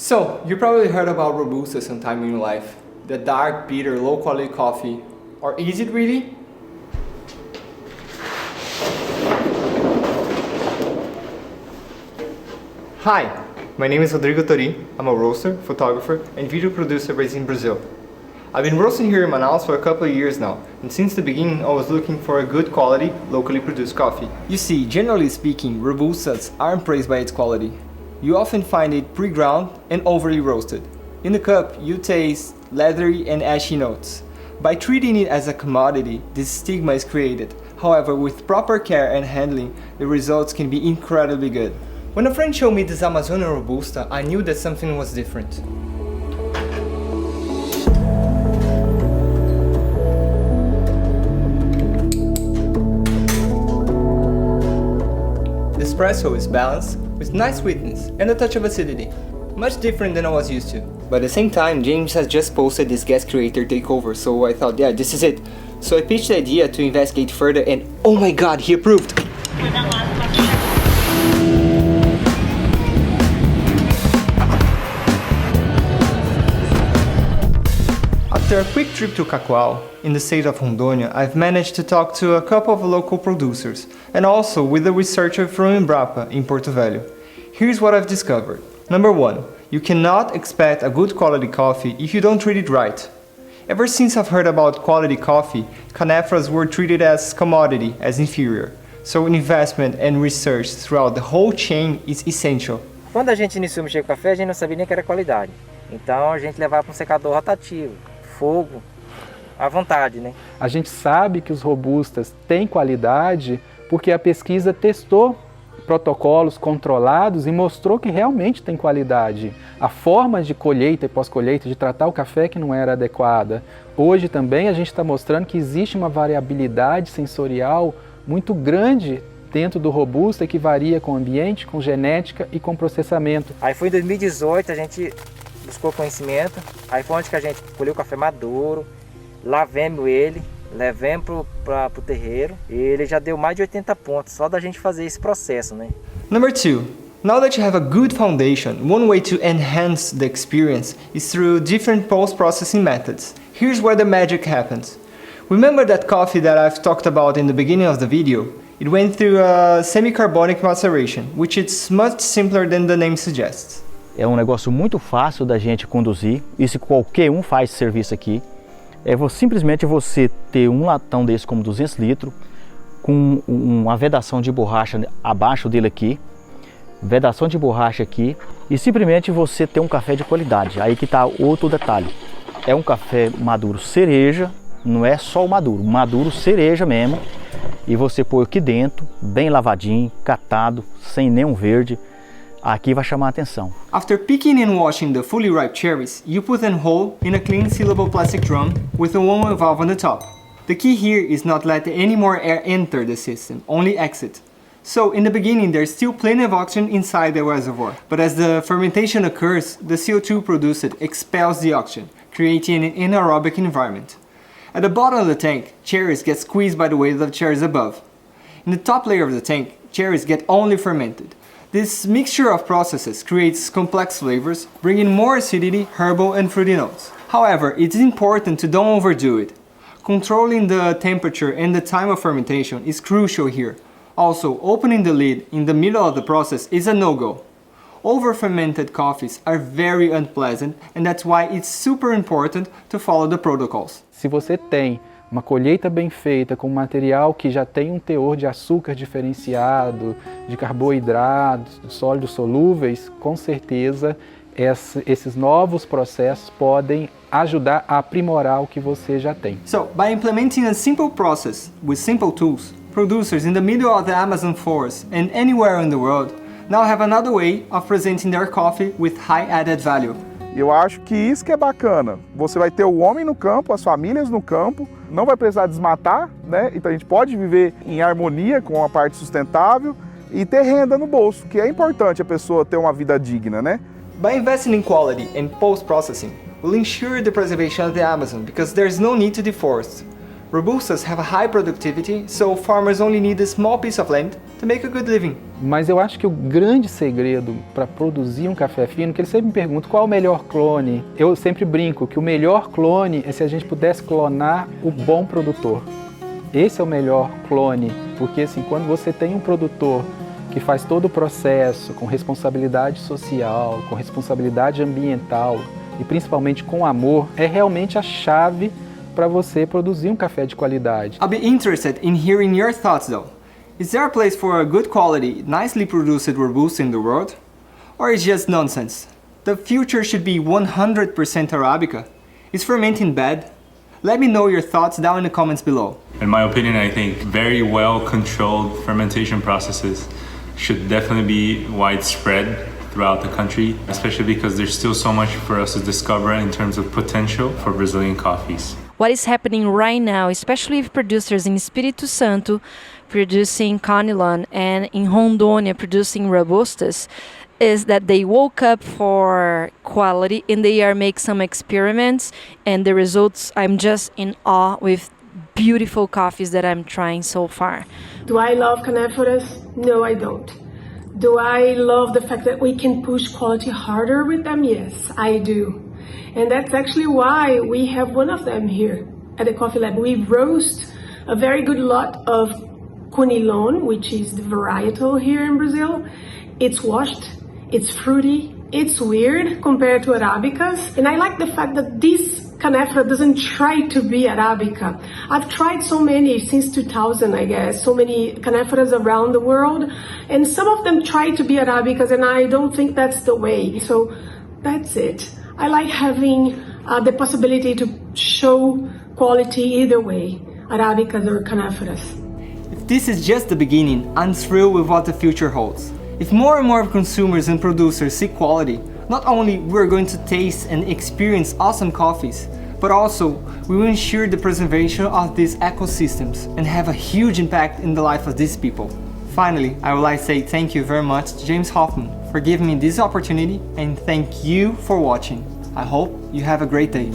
So, you probably heard about Robusta sometime in your life. The dark, bitter, low-quality coffee. Or is it really? Hi, my name is Rodrigo Tori. I'm a roaster, photographer, and video producer based in Brazil. I've been roasting here in Manaus for a couple of years now, and since the beginning I was looking for a good quality, locally produced coffee. You see, generally speaking, Robustas aren't praised by its quality. You often find it pre-ground and overly roasted. In the cup, you taste leathery and ashy notes. By treating it as a commodity, this stigma is created. However, with proper care and handling, the results can be incredibly good. When a friend showed me this Amazonian Robusta, I knew that something was different. The espresso is balanced, with nice sweetness and a touch of acidity. Much different than I was used to. But at the same time, James has just posted this guest creator takeover, so I thought, yeah, this is it. So I pitched the idea to investigate further and oh my god, he approved! After a quick trip to Cacoal, in the state of Rondônia, I've managed to talk to a couple of local producers, and also with a researcher from Embrapa in Porto Velho. Here's what I've discovered. Number 1, you cannot expect a good quality coffee if you don't treat it right. Ever since I've heard about quality coffee, canefras were treated as commodity, as inferior. So investment and research throughout the whole chain is essential. Quando a gente iniciou a mexer com café, a gente não sabia nem que era qualidade. Então a gente levava para um secador rotativo, fogo, à vontade, né? A gente sabe que os robustas têm qualidade porque a pesquisa testou protocolos controlados e mostrou que realmente tem qualidade. A forma de colheita e pós-colheita, de tratar o café que não era adequada. Hoje também a gente está mostrando que existe uma variabilidade sensorial muito grande dentro do robusta que varia com o ambiente, com genética e com processamento. Aí foi em 2018, a gente buscou conhecimento, aí foi onde que a gente colheu o café maduro, lavemos ele, levamos para o terreiro e ele já deu mais de 80 pontos só da gente fazer esse processo, né? Number 2. Now that you have a good foundation, one way to enhance the experience is through different post-processing methods. Here's where the magic happens. Remember that coffee that I've talked about in the beginning of the video? It went through a semi-carbonic maceration, which is much simpler than the name suggests. É um negócio muito fácil da gente conduzir, isso qualquer um faz esse serviço aqui. Simplesmente você ter um latão desse como 200 litros, com uma vedação de borracha abaixo dele aqui, vedação de borracha aqui, e simplesmente você ter um café de qualidade. Aí que está outro detalhe, é um café maduro cereja, não é só o maduro cereja mesmo, e você põe aqui dentro, bem lavadinho, catado, sem nenhum verde. Aqui vai chamar a atenção. After picking and washing the fully ripe cherries, you put them whole in a clean sealable plastic drum with a one-way valve on the top. The key here is not let any more air enter the system, only exit. So in the beginning there's still plenty of oxygen inside the reservoir, but as the fermentation occurs, the CO2 produced expels the oxygen, creating an anaerobic environment. At the bottom of the tank, cherries get squeezed by the weight of cherries above. In the top layer of the tank, cherries get only fermented. This mixture of processes creates complex flavors, bringing more acidity, herbal and fruity notes. However, it's important to don't overdo it. Controlling the temperature and the time of fermentation is crucial here. Also, opening the lid in the middle of the process is a no-go. Over-fermented coffees are very unpleasant, and that's why it's super important to follow the protocols. Se você tem uma colheita bem feita com material que já tem um teor de açúcar diferenciado, de carboidratos, de sólidos solúveis, com certeza esses novos processos podem ajudar a aprimorar o que você já tem. So, by implementing a simple process with simple tools, producers in the middle of the Amazon forest and anywhere in the world now have another way of presenting their coffee with high added value. Eu acho que isso que é bacana. Você vai ter o homem no campo, as famílias no campo, não vai precisar desmatar, né? Então a gente pode viver em harmonia com a parte sustentável e ter renda no bolso, que é importante a pessoa ter uma vida digna, né? By investing in quality and post-processing, we'll ensure the preservation of the Amazon because there's no need to deforest. Robustas have a high productivity, so farmers only need a small piece of land to make a good living. Mas eu acho que o grande segredo para produzir um café fino, que eles sempre me perguntam qual é o melhor clone, eu sempre brinco que o melhor clone é se a gente pudesse clonar o bom produtor. Esse é o melhor clone, porque assim, quando você tem um produtor que faz todo o processo com responsabilidade social, com responsabilidade ambiental e principalmente com amor, é realmente a chave para você produzir um café de qualidade. I'll be interested in hearing your thoughts though. Is there a place for a good quality, nicely produced Robusta in the world? Or is it just nonsense? The future should be 100% Arabica. Is fermenting bad? Let me know your thoughts down in the comments below. In my opinion, I think very well controlled fermentation processes should definitely be widespread throughout the country, especially because there's still so much for us to discover in terms of potential for Brazilian coffees. What is happening right now, especially with producers in Espírito Santo producing Conilon and in Rondônia producing Robustas, is that they woke up for quality and they are make some experiments, and the results, I'm just in awe with beautiful coffees that I'm trying so far. Do I love Caneforas? No, I don't. Do I love the fact that we can push quality harder with them? Yes, I do. And that's actually why we have one of them here at the Coffee Lab. We roast a very good lot of Conilon, which is the varietal here in Brazil. It's washed, it's fruity, it's weird compared to Arabicas. And I like the fact that this Canefora doesn't try to be Arabica. I've tried so many since 2000, I guess, so many Caneforas around the world, and some of them try to be Arabicas, and I don't think that's the way. So that's it. I like having the possibility to show quality either way, Arabicas or Caneforas. If this is just the beginning, I'm thrilled with what the future holds. If more and more consumers and producers seek quality, not only we're going to taste and experience awesome coffees, but also we will ensure the preservation of these ecosystems and have a huge impact in the life of these people. Finally, I would like to say thank you very much to James Hoffman for giving me this opportunity, and thank you for watching. I hope you have a great day.